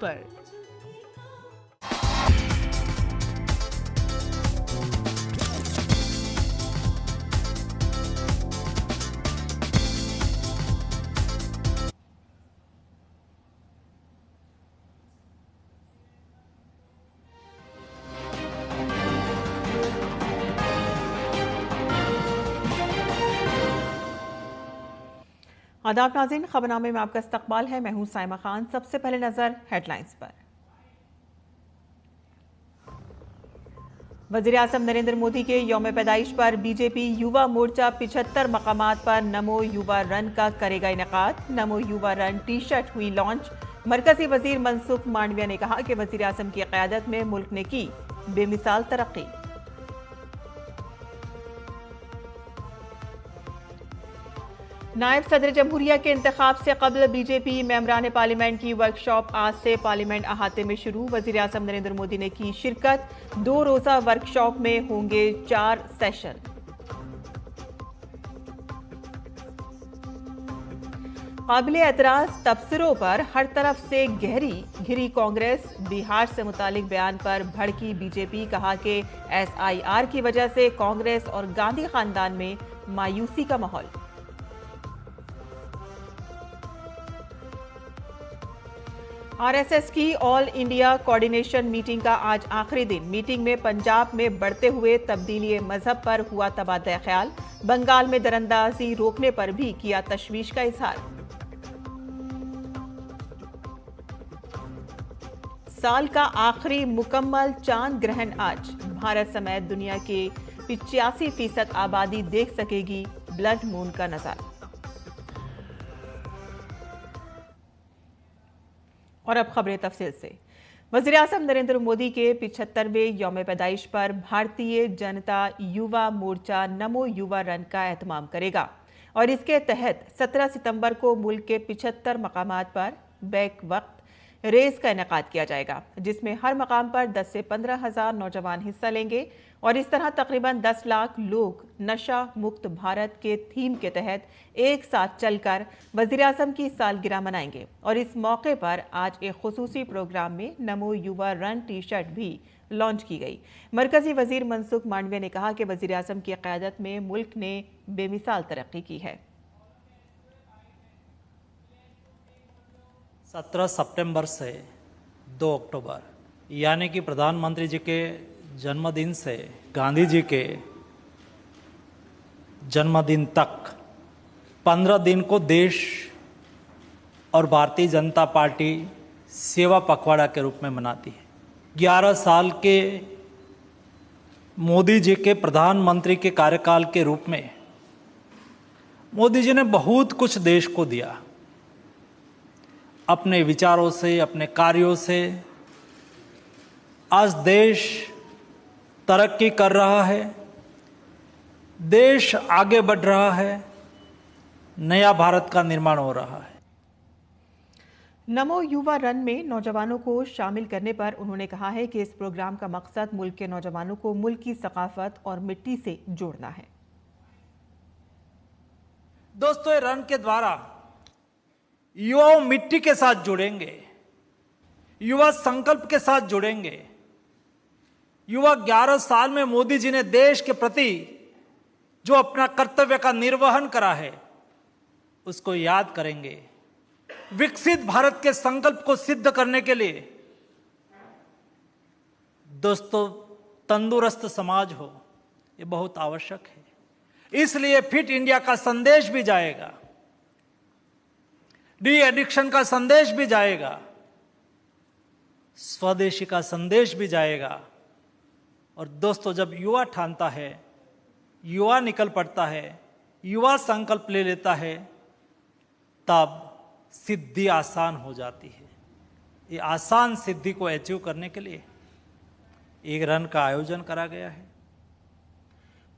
पर। आदाब नाज़रीन, खबरनामे में आपका इस्तकबाल है। मैं हूं साइमा खान। सबसे पहले नजर हेडलाइंस पर। वज़ीर आज़म नरेंद्र मोदी के यौम पैदाइश पर बीजेपी युवा मोर्चा 75 मकामात पर नमो युवा रन का करेगा इनेकाद। नमो युवा रन टी शर्ट हुई लॉन्च। मरकजी वजीर मनसुख मांडविया ने कहा कि वज़ीर आज़म की क़यादत में मुल्क ने की बेमिसाल तरक्की। नायब सदर जमहूरिया के इंतखाब से कबल बीजेपी मेंबरान पार्लियामेंट की वर्कशॉप आज से पार्लियामेंट अहाते में शुरू। वज़ीर आज़म नरेंद्र मोदी ने की शिरकत। 2 रोज़ा वर्कशॉप में होंगे 4 सेशन। काबिले एतराज तबसरों पर हर तरफ से घिरी कांग्रेस। बिहार से मुतालिक बयान पर भड़की बीजेपी। कहा कि SIR की वजह से कांग्रेस और गांधी खानदान में मायूसी का माहौल। RSS की ऑल इंडिया कोऑर्डिनेशन मीटिंग का आज आखिरी दिन। मीटिंग में पंजाब में बढ़ते हुए तब्दीली मजहब पर हुआ तबादला ख्याल। बंगाल में दरअंदाजी रोकने पर भी किया तशवीश का इजहार। साल का आखिरी मुकम्मल चांद ग्रहण आज। भारत समेत दुनिया के 85% आबादी देख सकेगी ब्लड मून का नजारा। और अब खबरें तफसील से। वज़ीर आज़म नरेंद्र मोदी के 75वें यौम पैदाइश पर भारतीय जनता युवा मोर्चा नमो युवा रन का एहतमाम करेगा और इसके तहत 17 सितंबर को मुल्क के 75 मकामात पर बैक वक्त रेस का इनेकाद किया जाएगा, जिसमें हर मकाम पर 10 से 15 हज़ार नौजवान हिस्सा लेंगे और इस तरह तकरीबन 10 लाख लोग नशा मुक्त भारत के थीम के तहत एक साथ चलकर वज़ीर आज़म की सालगिरह मनाएंगे। और इस मौके पर आज एक खुसूसी प्रोग्राम में नमो युवा रन टी शर्ट भी लॉन्च की गई। मरकजी वजीर मनसुख मांडविया ने कहा कि वज़ीर आज़म की क़यादत में मुल्क ने बेमिसाल तरक्की की है। 17 सितंबर से 2 अक्टूबर यानी कि प्रधानमंत्री जी के जन्मदिन से गांधी जी के जन्मदिन तक 15 दिन को देश और भारतीय जनता पार्टी सेवा पखवाड़ा के रूप में मनाती है। 11 साल के मोदी जी के प्रधानमंत्री के कार्यकाल के रूप में मोदी जी ने बहुत कुछ देश को दिया। अपने विचारों से, अपने कार्यों से आज देश तरक्की कर रहा है, देश आगे बढ़ रहा है, नया भारत का निर्माण हो रहा है। नमो युवा रन में नौजवानों को शामिल करने पर उन्होंने कहा है कि इस प्रोग्राम का मकसद मुल्क के नौजवानों को मुल्क की सकाफत और मिट्टी से जोड़ना है। दोस्तों, ये रन के द्वारा युवा मिट्टी के साथ जुड़ेंगे, युवा संकल्प के साथ जुड़ेंगे। युवा 11 साल में मोदी जी ने देश के प्रति जो अपना कर्तव्य का निर्वहन करा है उसको याद करेंगे। विकसित भारत के संकल्प को सिद्ध करने के लिए दोस्तों तंदुरुस्त समाज हो, ये बहुत आवश्यक है। इसलिए फिट इंडिया का संदेश भी जाएगा, डी एडिक्शन का संदेश भी जाएगा, स्वदेशी का संदेश भी जाएगा। और दोस्तों, जब युवा ठानता है, युवा निकल पड़ता है, युवा संकल्प ले लेता है, तब सिद्धि आसान हो जाती है। ये आसान सिद्धि को अचीव करने के लिए एक रन का आयोजन करा गया है।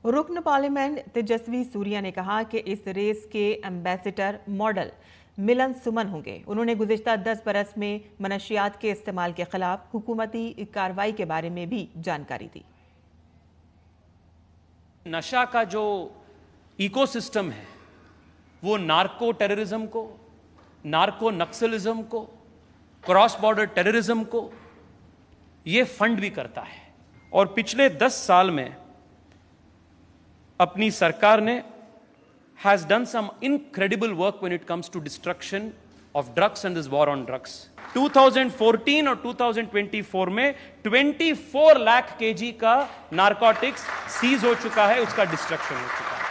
रुकन पार्लियामेंट तेजस्वी सूर्या ने कहा कि इस रेस के एम्बेसडर मॉडल मिलन सुमन होंगे। उन्होंने गुज़िश्ता 10 बरस में मनशियात के इस्तेमाल के खिलाफ हुकूमती कार्रवाई के बारे में भी जानकारी दी। नशा का जो इकोसिस्टम है वो नार्को टेररिज्म को, नार्को नक्सलिज्म को क्रॉस बॉर्डर टेररिज्म को ये फंड भी करता है। और पिछले 10 साल में अपनी सरकार ने has done some incredible work when it comes to destruction of drugs and this war on drugs. 2014 और 2024 में 24 लाख केजी का नारकोटिक्स सीज हो चुका है, उसका डिस्ट्रक्शन हो चुका है।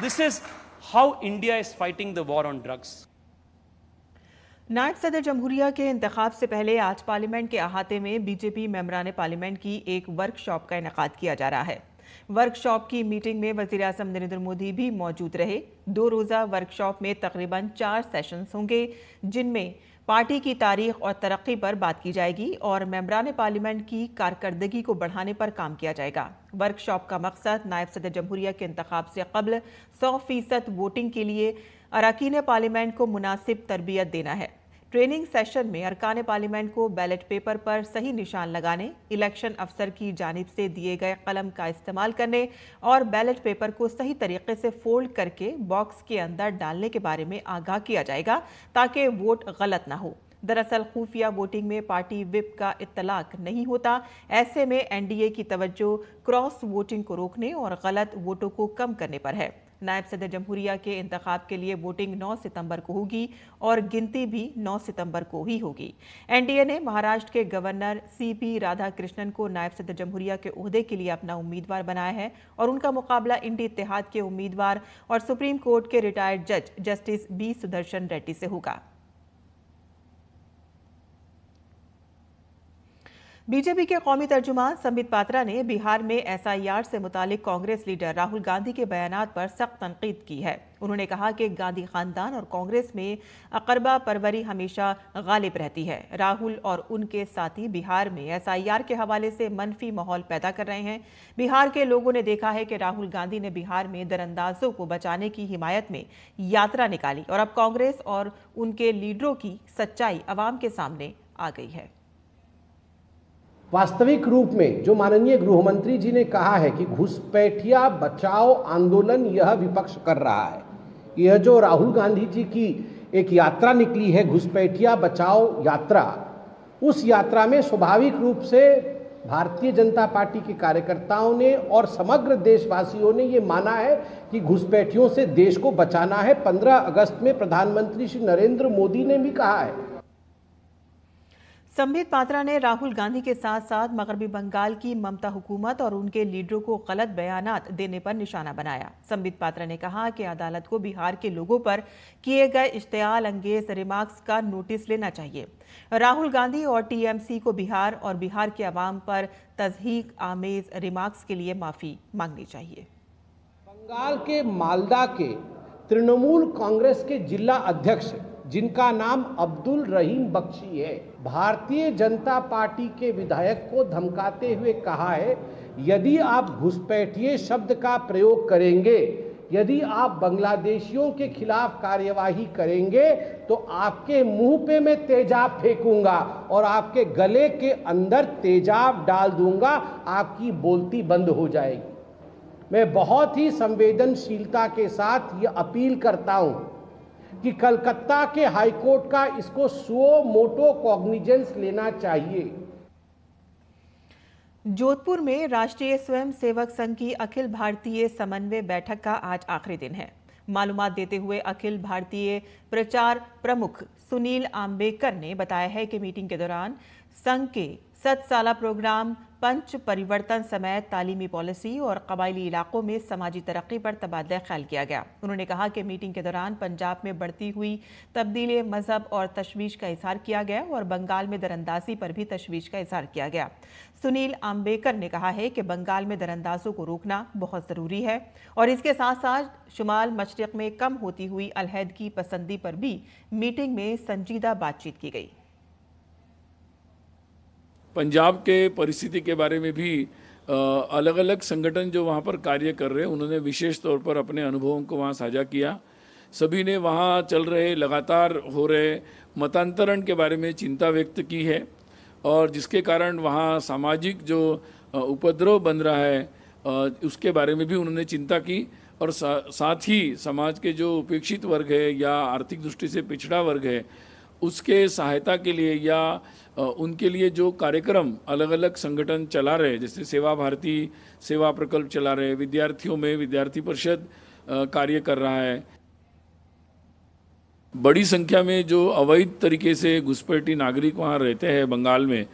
This is how India is fighting the war on drugs. नायब सदर जमहूरिया के इंतखाब से पहले आज पार्लियामेंट के अहाते में बीजेपी मेंबरान पार्लियामेंट की एक वर्कशॉप का इनेकाद किया जा रहा है। वर्कशॉप की मीटिंग में वज़ीर आज़म नरेंद्र मोदी भी मौजूद रहे। 2 रोज़ा वर्कशॉप में तकरीबन 4 सेशंस होंगे, जिनमें पार्टी की तारीख और तरक्की पर बात की जाएगी और मेंबरान पार्लियामेंट की कारकर्दगी को बढ़ाने पर काम किया जाएगा। वर्कशॉप का मकसद नायब सदर जमहूरिया के इंतखाब से कबल 100% वोटिंग के लिए अरकान पार्लियामेंट को मुनासिब तरबियत देना है। ट्रेनिंग सेशन में अरकान पार्लियामेंट को बैलेट पेपर पर सही निशान लगाने, इलेक्शन अफसर की जानिब से दिए गए कलम का इस्तेमाल करने और बैलेट पेपर को सही तरीके से फोल्ड करके बॉक्स के अंदर डालने के बारे में आगाह किया जाएगा ताकि वोट गलत ना हो। दरअसल खुफिया वोटिंग में पार्टी विप का इत्तलाक नहीं होता। ऐसे में एनडीए की तवज्जो क्रॉस वोटिंग को रोकने और गलत वोटों को कम करने पर है। नायब सदर जमहूरिया के इंतखाब के लिए वोटिंग 9 सितंबर को होगी और गिनती भी 9 सितंबर को ही होगी। एनडीए ने महाराष्ट्र के गवर्नर सीपी राधाकृष्णन को नायब सदर जमहूरिया के ओहदे के लिए अपना उम्मीदवार बनाया है और उनका मुकाबला इंडी इत्तेहाद के उम्मीदवार और सुप्रीम कोर्ट के रिटायर्ड जज जस्टिस बी सुदर्शन रेड्डी से होगा। बीजेपी के कौमी तर्जुमान संबित पात्रा ने बिहार में एसआईआर से मुतालिक कांग्रेस लीडर राहुल गांधी के बयानात पर सख्त तनकीद की है। उन्होंने कहा कि गांधी खानदान और कांग्रेस में अकरबा परवरी हमेशा गालिब रहती है। राहुल और उनके साथी बिहार में एसआईआर के हवाले से मनफी माहौल पैदा कर रहे हैं। बिहार के लोगों ने देखा है कि राहुल गांधी ने बिहार में दरअंदाजों को बचाने की हिमायत में यात्रा निकाली और अब कांग्रेस और उनके लीडरों की सच्चाई अवाम के सामने आ गई है। वास्तविक रूप में जो माननीय गृह मंत्री जी ने कहा है कि घुसपैठिया बचाओ आंदोलन यह विपक्ष कर रहा है, यह जो राहुल गांधी जी की एक यात्रा निकली है घुसपैठिया बचाओ यात्रा, उस यात्रा में स्वाभाविक रूप से भारतीय जनता पार्टी के कार्यकर्ताओं ने और समग्र देशवासियों ने ये माना है कि घुसपैठियों से देश को बचाना है। 15 अगस्त में प्रधानमंत्री श्री नरेंद्र मोदी ने भी कहा है। संबित पात्रा ने राहुल गांधी के साथ साथ मगरबी बंगाल की ममता हुकूमत और उनके लीडरों को गलत बयानात देने पर निशाना बनाया। संबित पात्रा ने कहा कि अदालत को बिहार के लोगों पर किए गए इश्तियाल अंगेज रिमार्क्स का नोटिस लेना चाहिए। राहुल गांधी और टीएमसी को बिहार और बिहार के अवाम पर तज़हीक आमेज रिमार्क्स के लिए माफी मांगनी चाहिए। बंगाल के मालदा के तृणमूल कांग्रेस के जिला अध्यक्ष जिनका नाम अब्दुल रहीम बख्शी है, भारतीय जनता पार्टी के विधायक को धमकाते हुए कहा है, यदि आप घुसपैठिए शब्द का प्रयोग करेंगे, यदि आप बांग्लादेशियों के खिलाफ कार्यवाही करेंगे तो आपके मुंह पे मैं तेजाब फेंकूंगा और आपके गले के अंदर तेजाब डाल दूंगा, आपकी बोलती बंद हो जाएगी। मैं बहुत ही संवेदनशीलता के साथ ये अपील करता हूं कि कलकत्ता के हाईकोर्ट का इसको सुओ मोटो कॉग्निजेंस लेना चाहिए। जोधपुर में राष्ट्रीय स्वयंसेवक संघ की अखिल भारतीय समन्वय बैठक का आज आखिरी दिन है। मालूमात देते हुए अखिल भारतीय प्रचार प्रमुख सुनील आम्बेकर ने बताया है कि मीटिंग के दौरान संघ के 7 साला प्रोग्राम, पंच परिवर्तन समेत तालीमी पॉलिसी और कबायली इलाकों में समाजी तरक्की पर तबादला ख्याल किया गया। उन्होंने कहा कि मीटिंग के दौरान पंजाब में बढ़ती हुई तब्दीली मजहब और तशवीश का इजहार किया गया और बंगाल में दरअंदाजी पर भी तशवीश का इजहार किया गया। सुनील आम्बेकर ने कहा है कि बंगाल में दरअंदाजों को रोकना बहुत ज़रूरी है और इसके साथ साथ शुमाल मशरिक में कम होती हुई अलहदगी पसंदी पर भी मीटिंग में संजीदा बातचीत की गई। पंजाब के परिस्थिति के बारे में भी अलग अलग संगठन जो वहाँ पर कार्य कर रहे हैं उन्होंने विशेष तौर पर अपने अनुभवों को वहाँ साझा किया। सभी ने वहाँ चल रहे लगातार हो रहे मतांतरण के बारे में चिंता व्यक्त की है और जिसके कारण वहाँ सामाजिक जो उपद्रव बन रहा है उसके बारे में भी उन्होंने चिंता की और साथ ही समाज के जो उपेक्षित वर्ग है या आर्थिक दृष्टि से पिछड़ा वर्ग है उसके सहायता के लिए या उनके लिए जो कार्यक्रम अलग अलग संगठन चला रहे, जैसे सेवा भारती सेवा प्रकल्प चला रहे, विद्यार्थियों में विद्यार्थी परिषद कार्य कर रहा है। बड़ी संख्या में जो अवैध तरीके से घुसपैठी नागरिक वहाँ रहते हैं बंगाल में,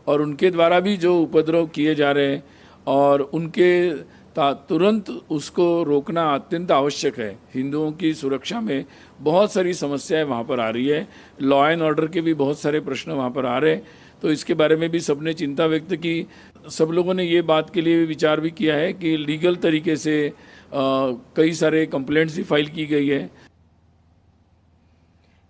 और उनके द्वारा भी जो उपद्रव किए जा रहे हैं, और उनके तुरंत उसको रोकना अत्यंत आवश्यक है। हिंदुओं की सुरक्षा में बहुत सारी समस्याएं वहाँ पर आ रही है, लॉ एंड ऑर्डर के भी बहुत सारे प्रश्न वहाँ पर आ रहे हैं, तो इसके बारे में भी सबने चिंता व्यक्त की। सब लोगों ने ये बात के लिए विचार भी किया है कि लीगल तरीके से कई सारे कंप्लेंट्स भी फाइल की गई है।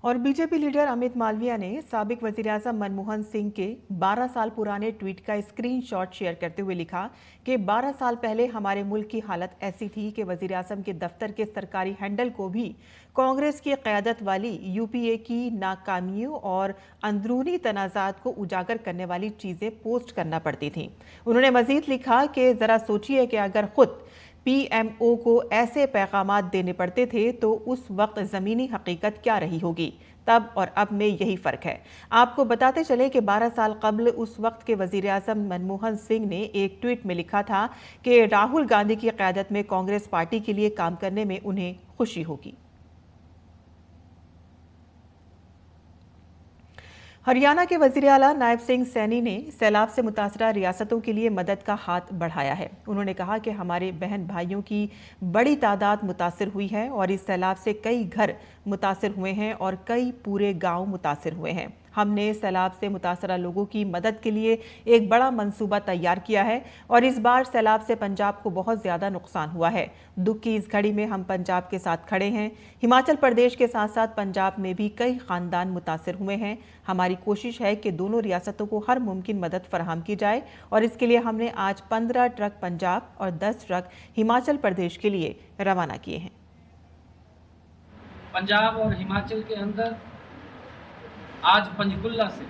और बीजेपी लीडर अमित मालविया ने साबिक वज़ीर-ए-आज़म मनमोहन सिंह के 12 साल पुराने ट्वीट का स्क्रीनशॉट शेयर करते हुए लिखा कि 12 साल पहले हमारे मुल्क की हालत ऐसी थी कि वज़ीर-ए-आज़म के दफ्तर के सरकारी हैंडल को भी कांग्रेस की क़यादत वाली यूपीए की नाकामियों और अंदरूनी तनाज़ात को उजागर करने वाली चीज़ें पोस्ट करना पड़ती थीं। उन्होंने मज़ीद लिखा कि ज़रा सोचिए कि अगर खुद पीएमओ को ऐसे पैगामात देने पड़ते थे तो उस वक्त ज़मीनी हकीकत क्या रही होगी। तब और अब में यही फ़र्क है। आपको बताते चले कि 12 साल कबल उस वक्त के वज़ीर-ए-आज़म मनमोहन सिंह ने एक ट्वीट में लिखा था कि राहुल गांधी की क़यादत में कांग्रेस पार्टी के लिए काम करने में उन्हें खुशी होगी। हरियाणा के वज़ीर आला नायब सिंह सैनी ने सैलाब से मुतासरा रियासतों के लिए मदद का हाथ बढ़ाया है। उन्होंने कहा कि हमारे बहन भाइयों की बड़ी तादाद मुतासिर हुई है और इस सैलाब से कई घर मुतासिर हुए हैं और कई पूरे गांव मुतासिर हुए हैं। हमने सैलाब से मुतासरा लोगों की मदद के लिए एक बड़ा मंसूबा तैयार किया है और इस बार सैलाब से पंजाब को बहुत ज़्यादा नुकसान हुआ है। दुख की इस घड़ी में हम पंजाब के साथ खड़े हैं। हिमाचल प्रदेश के साथ साथ पंजाब में भी कई ख़ानदान मुतासिर हुए हैं। हमारी कोशिश है कि दोनों रियासतों को हर मुमकिन मदद फराहम की जाए और इसके लिए हमने आज 15 ट्रक पंजाब और 10 ट्रक हिमाचल प्रदेश के लिए रवाना किए हैं। पंजाब और हिमाचल के अंदर आज पंचकुला से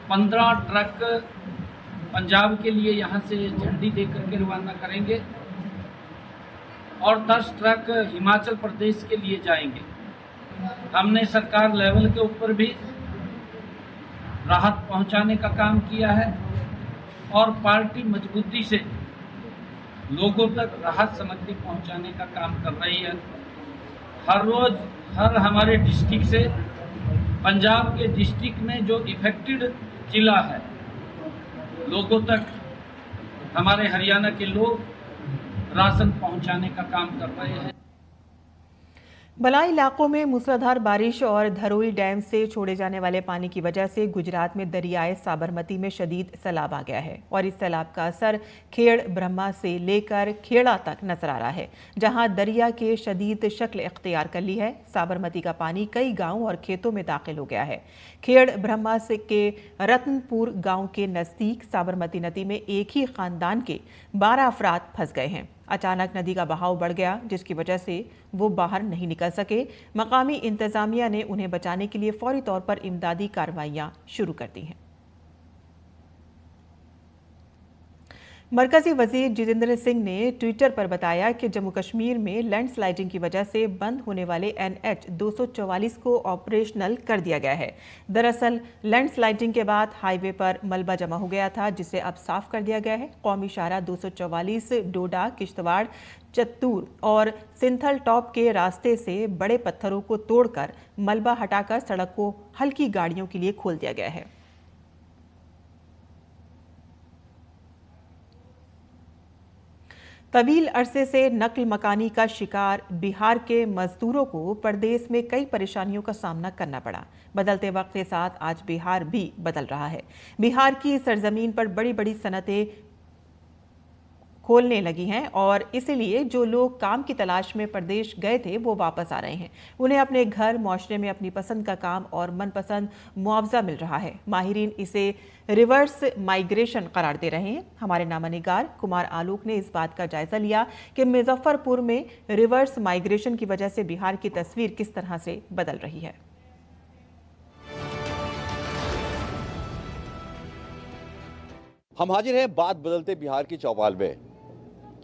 15 ट्रक पंजाब के लिए यहाँ से झंडी देकर के रवाना करेंगे और 10 ट्रक हिमाचल प्रदेश के लिए जाएंगे। हमने सरकार लेवल के ऊपर भी राहत पहुंचाने का काम किया है और पार्टी मजबूती से लोगों तक राहत सामग्री पहुंचाने का काम कर रही है। हर रोज हर हमारे डिस्ट्रिक्ट से पंजाब के डिस्ट्रिक्ट में जो इफेक्टेड जिला है लोगों तक हमारे हरियाणा के लोग राशन पहुंचाने का काम कर रहे हैं। बलाई इलाकों में मूसलाधार बारिश और धरोई डैम से छोड़े जाने वाले पानी की वजह से गुजरात में दरियाए साबरमती में शदीद सैलाब आ गया है और इस सैलाब का असर खेड़ ब्रह्मा से लेकर खेड़ा तक नजर आ रहा है, जहां दरिया के शदीद शक्ल इख्तियार कर ली है। साबरमती का पानी कई गांव और खेतों में दाखिल हो गया है। खेड़ ब्रह्मा से के रतनपुर गांव के नजदीक साबरमती नदी में एक ही खानदान के 12 अफराद फंस गए हैं। अचानक नदी का बहाव बढ़ गया जिसकी वजह से वो बाहर नहीं निकल सके। मकामी इंतजामिया ने उन्हें बचाने के लिए फौरी तौर पर इमदादी कार्रवाइयां शुरू कर दी हैं। मरकजी वजीर जितेंद्र सिंह ने ट्विटर पर बताया कि जम्मू कश्मीर में लैंडस्लाइडिंग की वजह से बंद होने वाले NH 244 को ऑपरेशनल कर दिया गया है। दरअसल लैंडस्लाइडिंग के बाद हाईवे पर मलबा जमा हो गया था जिसे अब साफ कर दिया गया है। कौमी शाहरा 244 डोडा, किश्तवाड़, चत्तूर और सिंथल टॉप के रास्ते से बड़े पत्थरों को तोड़कर मलबा हटाकर सड़क को हल्की गाड़ियों के लिए खोल दिया गया है। तवील अरसे से नकल मकानी का शिकार बिहार के मजदूरों को प्रदेश में कई परेशानियों का सामना करना पड़ा। बदलते वक्त के साथ आज बिहार भी बदल रहा है। बिहार की सरजमीन पर बड़ी बड़ी सनतें खोलने लगी हैं और इसलिए जो लोग काम की तलाश में प्रदेश गए थे वो वापस आ रहे हैं। उन्हें अपने घर माशरे में अपनी पसंद का काम और मनपसंद मुआवजा मिल रहा है। माहिरीन इसे रिवर्स माइग्रेशन करार दे रहे हैं। हमारे नामानिगार कुमार आलोक ने इस बात का जायजा लिया कि मुजफ्फरपुर में रिवर्स माइग्रेशन की वजह से बिहार की तस्वीर किस तरह से बदल रही है। हम हाजिर हैं बात बदलते बिहार की चौपाल में।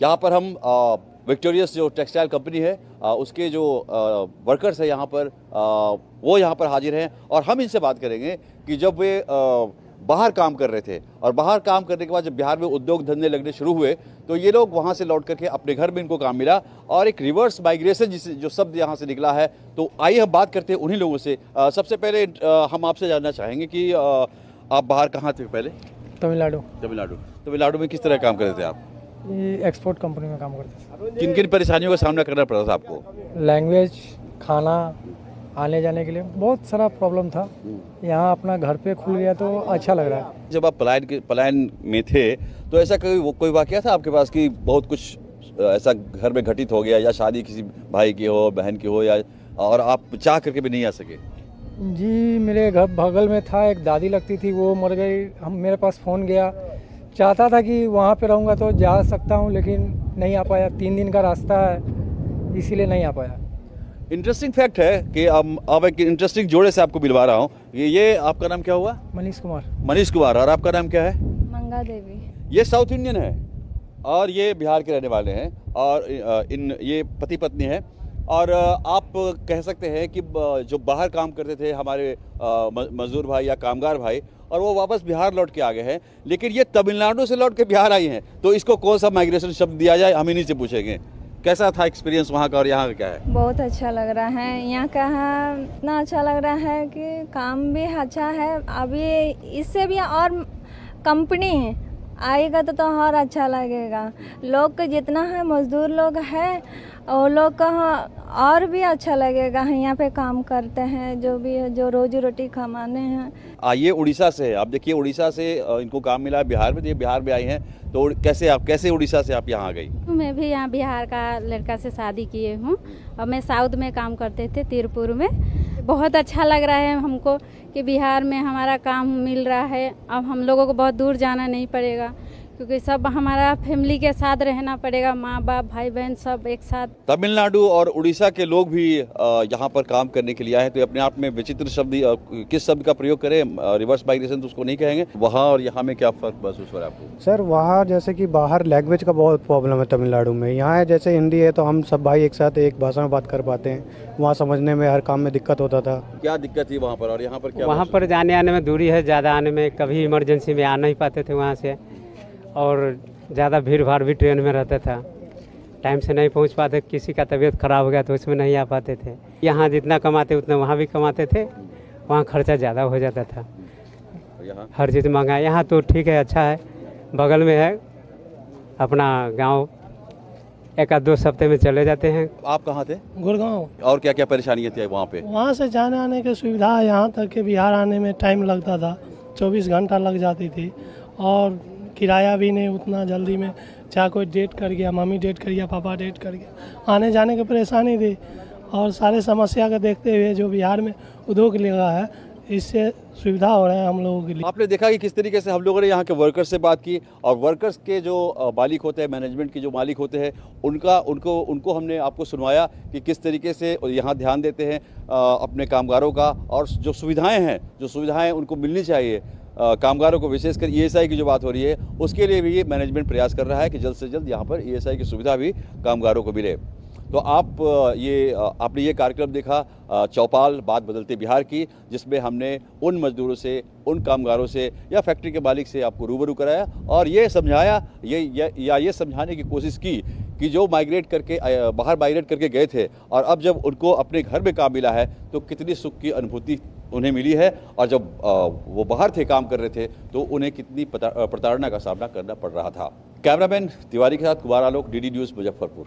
यहाँ पर हम विक्टोरियस जो टेक्सटाइल कंपनी है उसके जो वर्कर्स हैं यहाँ पर वो यहाँ पर हाजिर हैं और हम इनसे बात करेंगे कि जब वे बाहर काम कर रहे थे और बाहर काम करने के बाद जब बिहार में उद्योग धंधे लगने शुरू हुए तो ये लोग वहाँ से लौट करके अपने घर में इनको काम मिला और एक रिवर्स माइग्रेशन जो शब्द यहाँ से निकला है। तो आइए हम बात करते हैं उन्हीं लोगों से। सबसे पहले हम आपसे जानना चाहेंगे कि आप बाहर कहाँ थे पहले? तमिलनाडु में किस तरह काम करते थे आप? एक्सपोर्ट कंपनी में काम करते थे। किन किन परेशानियों का सामना करना पड़ा था आपको? लैंग्वेज, खाना, आने जाने के लिए बहुत सारा प्रॉब्लम था। यहाँ अपना घर पे खुल गया तो अच्छा लग रहा है। जब आप पलायन में थे तो ऐसा कोई वाकया था आपके पास कि बहुत कुछ ऐसा घर में घटित हो गया या शादी किसी भाई की हो, बहन की हो, या और आप चाह करके भी नहीं आ सके? जी, मेरे घर बगल में था, एक दादी लगती थी, वो मर गई। मेरे पास फ़ोन गया, चाहता था कि वहाँ पे रहूँगा तो जा सकता हूँ, लेकिन नहीं आ पाया। 3 दिन का रास्ता है, इसीलिए नहीं आ पाया। इंटरेस्टिंग फैक्ट है कि अब एक इंटरेस्टिंग जोड़े से आपको मिलवा रहा हूँ। ये आपका नाम क्या हुआ? मनीष कुमार। और आपका नाम क्या है? मंगा देवी। ये साउथ इंडियन है और ये बिहार के रहने वाले हैं और ये पति पत्नी है। और आप कह सकते हैं कि जो बाहर काम करते थे हमारे मजदूर भाई या कामगार भाई, और वो वापस बिहार लौट के आ गए हैं, लेकिन ये तमिलनाडु से लौट के बिहार आई हैं। तो इसको कौन सा माइग्रेशन शब्द दिया जाए, हम इन्हीं से पूछेंगे। कैसा था एक्सपीरियंस वहाँ का और यहाँ का क्या है? बहुत अच्छा लग रहा है। यहाँ का इतना अच्छा लग रहा है कि काम भी अच्छा है। अभी इससे भी और कंपनी आएगा तो और अच्छा लगेगा। लोग का जितना है मजदूर लोग हैं और लोग का और भी अच्छा लगेगा। यहाँ पे काम करते हैं जो भी है, जो रोजी रोटी कमाने हैं। ये उड़ीसा से है। आप देखिए, उड़ीसा से इनको काम मिला बिहार में, तो ये बिहार में आई हैं। तो कैसे उड़ीसा से आप यहाँ आ गई? मैं भी यहाँ बिहार का लड़का से शादी किए हूँ और मैं साउथ में काम करते थे, तिरपुर में। बहुत अच्छा लग रहा है हमको कि बिहार में हमारा काम मिल रहा है। अब हम लोगों को बहुत दूर जाना नहीं पड़ेगा, क्योंकि सब हमारा फैमिली के साथ रहना पड़ेगा, माँ बाप भाई बहन सब एक साथ। तमिलनाडु और उड़ीसा के लोग भी यहाँ पर काम करने के लिए आए हैं। तो अपने आप में विचित्र शब्द, किस शब्द का प्रयोग करें? रिवर्स माइग्रेशन तो उसको नहीं कहेंगे। वहाँ और यहाँ में क्या फर्क महसूस हो रहा है आपको? सर, वहाँ जैसे कि बाहर लैंग्वेज का बहुत प्रॉब्लम है तमिलनाडु में। यहाँ जैसे हिंदी है तो हम सब भाई एक साथ एक भाषा में बात कर पाते हैं। वहाँ समझने में हर काम में दिक्कत होता था। क्या दिक्कत थी वहाँ पर और यहाँ पर क्या? वहाँ पर जाने आने में दूरी है, ज़्यादा आने में, कभी इमरजेंसी में आ नहीं पाते थे वहाँ से, और ज़्यादा भीड़ भाड़ भी ट्रेन में रहता था। टाइम से नहीं पहुंच पाते, किसी का तबीयत खराब हो गया तो उसमें नहीं आ पाते थे। यहाँ जितना कमाते उतना वहाँ भी कमाते थे, वहाँ खर्चा ज़्यादा हो जाता था। हर चीज़ महंगा। यहाँ तो ठीक है, अच्छा है, बगल में है अपना गांव, 1-2 हफ्ते में चले जाते हैं। आप कहाँ थे? गुड़गांव। और क्या क्या परेशानियाँ थी वहाँ पे? वहाँ से जाने आने की सुविधा, यहाँ तक के बिहार आने में टाइम लगता था, 24 घंटा लग जाती थी। और किराया भी नहीं उतना जल्दी में, चाहे कोई डेट कर गया, मम्मी डेट कर गया, पापा डेट कर गया, आने जाने की परेशानी थी। और सारे समस्या को देखते हुए जो बिहार में उद्योग लगा है, इससे सुविधा हो रहा है हम लोगों के लिए। आपने देखा कि किस तरीके से हम लोगों ने यहाँ के वर्कर्स से बात की, और वर्कर्स के जो मालिक होते हैं, मैनेजमेंट के जो मालिक होते हैं, उनको हमने आपको सुनवाया कि किस तरीके से यहाँ ध्यान देते हैं अपने कामगारों का, और जो सुविधाएं उनको मिलनी चाहिए कामगारों को, विशेषकर ESI की जो बात हो रही है, उसके लिए भी ये मैनेजमेंट प्रयास कर रहा है कि जल्द से जल्द यहाँ पर ESI की सुविधा भी कामगारों को मिले। तो आपने ये कार्यक्रम देखा, चौपाल बात बदलते बिहार की, जिसमें हमने उन मजदूरों से, उन कामगारों से या फैक्ट्री के मालिक से आपको रूबरू कराया और ये समझाया, ये समझाने की कोशिश की कि जो बाहर माइग्रेट करके गए थे और अब जब उनको अपने घर में काम मिला है तो कितनी सुख की अनुभूति उन्हें मिली है, और जब वो बाहर थे, काम कर रहे थे, तो उन्हें कितनी प्रताड़ना का सामना करना पड़ रहा था। कैमरामैन तिवारी के साथ कुमार आलोक, DD न्यूज़, मुजफ्फरपुर।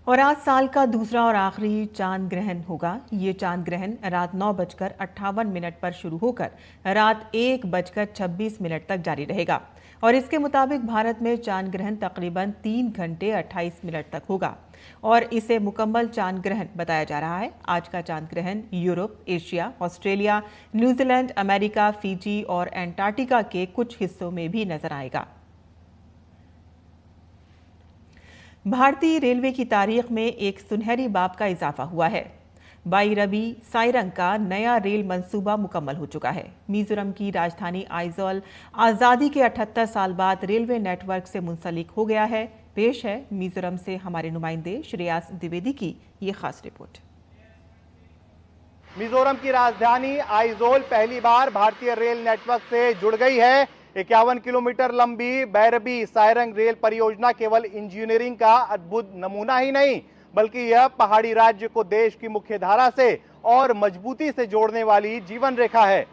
और आज साल का दूसरा और आखिरी चांद ग्रहण होगा। ये चांद ग्रहण रात 9:58 पर शुरू होकर रात 1:26 तक जारी रहेगा, और इसके मुताबिक भारत में चांद ग्रहण तकरीबन 3 घंटे 28 मिनट तक होगा, और इसे मुकम्मल चांद ग्रहण बताया जा रहा है। आज का चांद ग्रहण Europe, Asia, Australia, New Zealand, America, Fiji और एंटार्क्टिका के कुछ हिस्सों में भी नजर आएगा। भारतीय रेलवे की तारीख में एक सुनहरी बाब का इजाफा हुआ है। बाईरबी साइरंग का नया रेल मंसूबा मुकम्मल हो चुका है। मिजोरम की राजधानी आइजोल आज़ादी के 78 साल बाद रेलवे नेटवर्क से मुंसलिक हो गया है। पेश है मिजोरम से हमारे नुमाइंदे श्रेयास द्विवेदी की ये खास रिपोर्ट। मिजोरम की राजधानी आइजोल पहली बार भारतीय रेल नेटवर्क से जुड़ गई है। 51 किलोमीटर लंबी बाईरबी साइरंग रेल परियोजना केवल इंजीनियरिंग का अद्भुत नमूना ही नहीं, बल्कि यह पहाड़ी राज्य को देश की मुख्य धारा से और मजबूती से जोड़ने वाली जीवन रेखा है।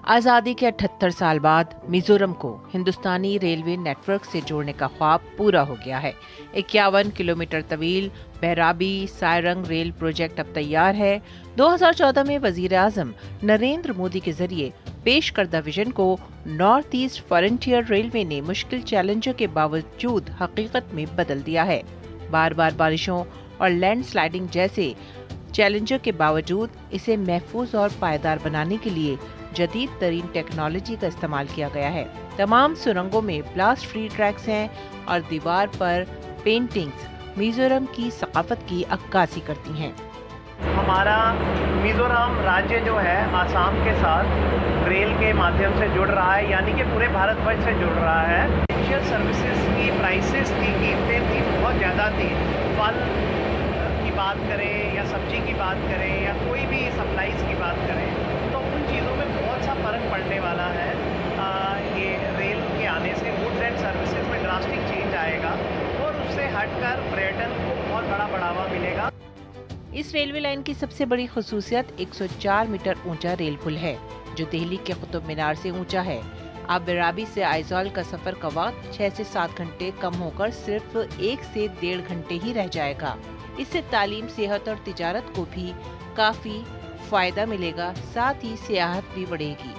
आज़ादी के 78 साल बाद मिजोरम को हिंदुस्तानी रेलवे नेटवर्क से जोड़ने का ख्वाब पूरा हो गया है। 51 किलोमीटर तवील बाईरबी साइरंग रेल प्रोजेक्ट अब तैयार है। 2014 में वजीर आजम नरेंद्र मोदी के जरिए पेश करदा विजन को नॉर्थ ईस्ट फ्रंटियर रेलवे ने मुश्किल चैलेंजों के बावजूद हकीकत में बदल दिया है। बार बार बारिशों और लैंडस्लाइडिंग जैसे चैलेंजों के बावजूद इसे महफूज और पायदार बनाने के लिए जदीद तरीन टेक्नोलॉजी का इस्तेमाल किया गया है। तमाम सुरंगों में ब्लास्ट फ्री ट्रैक्स हैं और दीवार पर पेंटिंग्स मिजोरम की सकाफत की अक्कासी करती हैं। हमारा मिजोरम राज्य जो है आसाम के साथ रेल के माध्यम से जुड़ रहा है, यानी कि पूरे भारतवर्ष से जुड़ रहा है। एसेंशियल सर्विसेज की प्राइसेस की कीमतें थी बहुत ज़्यादा थी। फल की बात करें या सब्जी की बात करें या कोई भी सप्लाईज की बात करें, तो उन चीज़ों में बहुत सा फ़र्क पड़ने वाला है। ये रेल के आने से गुड्स एंड सर्विसेज में ड्रास्टिक चेंज आएगा और उससे हटकर पर्यटन को बहुत बड़ा बढ़ावा मिलेगा। इस रेलवे लाइन की सबसे बड़ी खुसूसियत 104 मीटर ऊंचा रेल पुल है, जो दिल्ली के कुतुब मीनार से ऊंचा है। अब बाईरबी से आइजोल का सफर का वक्त 6 से 7 घंटे कम होकर सिर्फ 1 से 1.5 घंटे ही रह जाएगा। इससे तालीम, सेहत और तिजारत को भी काफी फायदा मिलेगा, साथ ही सियाहत भी बढ़ेगी।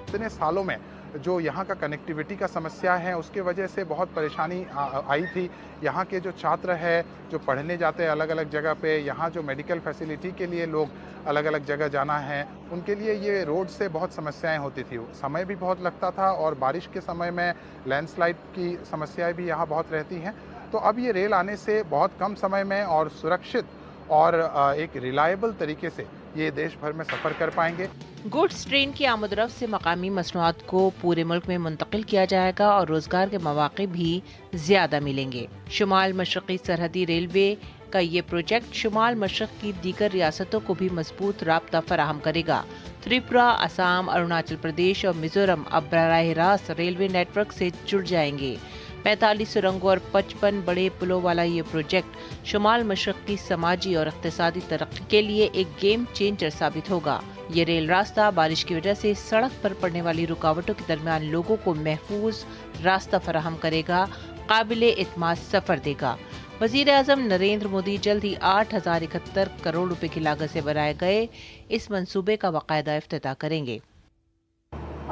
इतने सालों में जो यहाँ का कनेक्टिविटी का समस्या है, उसके वजह से बहुत परेशानी आई थी। यहाँ के जो छात्र है जो पढ़ने जाते हैं अलग अलग जगह पे, यहाँ जो मेडिकल फैसिलिटी के लिए लोग अलग अलग जगह जाना है, उनके लिए ये रोड से बहुत समस्याएं होती थी। समय भी बहुत लगता था और बारिश के समय में लैंडस्लाइड की समस्याएं भी यहाँ बहुत रहती हैं। तो अब ये रेल आने से बहुत कम समय में और सुरक्षित और एक रिलायबल तरीके से ये देश भर में सफ़र कर पाएंगे। गुड्स ट्रेन की आमदरफ्त से मकामी मसनूआत को पूरे मुल्क में मुंतकिल किया जाएगा और रोजगार के मौके भी ज्यादा मिलेंगे। शुमाल मशरक़ी सरहदी रेलवे का ये प्रोजेक्ट शुमाल मशरक़ की दीगर रियासतों को भी मजबूत राब्ता फराहम करेगा। त्रिपुरा, असम, अरुणाचल प्रदेश और मिजोरम अब बराह रास्त रेलवे नेटवर्क से जुड़ जाएंगे। 45 सुरंगों और 55 बड़े पुलों वाला ये प्रोजेक्ट शुमाल मशरक़ की समाजी और इक़्तिसादी तरक्की के लिए एक गेम चेंजर साबित होगा। ये रेल रास्ता बारिश की वजह से सड़क पर पड़ने वाली रुकावटों के दरमियान लोगों को महफूज रास्ता फराहम करेगा, काबिले एतमाद सफर देगा। वजीर आजम नरेंद्र मोदी जल्द ही 8,071 करोड़ रुपए की लागत से बनाए गए इस मंसूबे का बाकायदा इफ्तिताह करेंगे।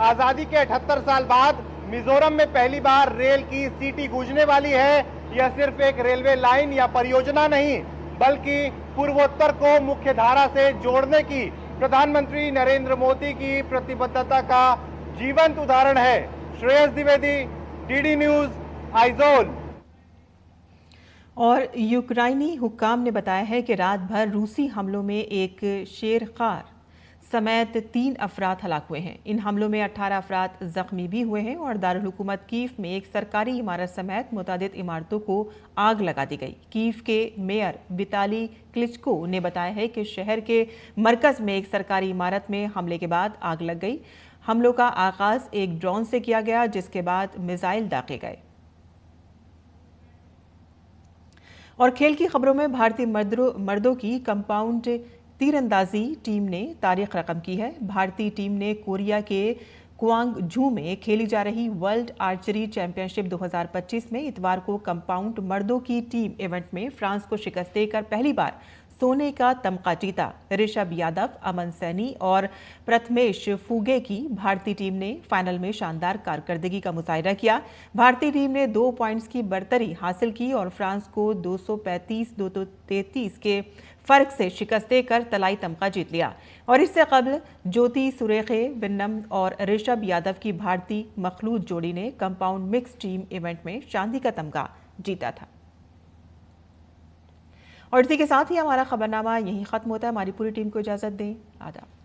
आजादी के 78 साल बाद मिजोरम में पहली बार रेल की सीटी गूंजने वाली है। यह सिर्फ एक रेलवे लाइन या परियोजना नहीं, बल्कि पूर्वोत्तर को मुख्य धारा से जोड़ने की प्रधानमंत्री नरेंद्र मोदी की प्रतिबद्धता का जीवंत उदाहरण है। Shreyas Dwivedi, DD news, Aizawl. और यूक्राइनी हुक्काम ने बताया है कि रात भर रूसी हमलों में एक शेरखार समेत 3 अफराद हलाक हुए हैं। इन हमलों में 18 अफराद जख्मी भी हुए हैं और दारुल हुकूमत कीव में एक सरकारी इमारत समेत मुतादिद इमारतों को आग लगा दी गई। कीव के मेयर विताली क्लिचको ने बताया है कि शहर के मरकज में एक सरकारी इमारत में हमले के बाद आग लग गई। हमलों का आगाज एक ड्रोन से किया गया, जिसके बाद मिसाइल दागे गए। और खेल की खबरों में भारतीय मर्दों की कंपाउंड तीरंदाजी टीम ने तारीख रकम की है। भारतीय टीम ने कोरिया के क्वांगझू में खेली जा रही वर्ल्ड आर्चरी चैंपियनशिप 2025 में इतवार को कंपाउंड मर्दों की टीम इवेंट में फ्रांस को शिकस्त देकर पहली बार सोने का तमगा जीता। ऋषभ यादव, अमन सैनी और प्रथमेश फूगे की भारतीय टीम ने फाइनल में शानदार कारकर्दगी का मुजाहिरा किया। भारतीय टीम ने 2 पॉइंट्स की बरतरी हासिल की और फ्रांस को 235-233 के फर्क से शिकस्त देकर तलाई तमगा जीत लिया। और इससे कबल ज्योति सुरेखे विन्नम और ऋषभ यादव की भारतीय मखलूत जोड़ी ने कंपाउंड मिक्स टीम इवेंट में चांदी का तमगा जीता था। और इसी के साथ ही हमारा खबरनामा यहीं ख़त्म होता है। हमारी पूरी टीम को इजाज़त दें। आदाब।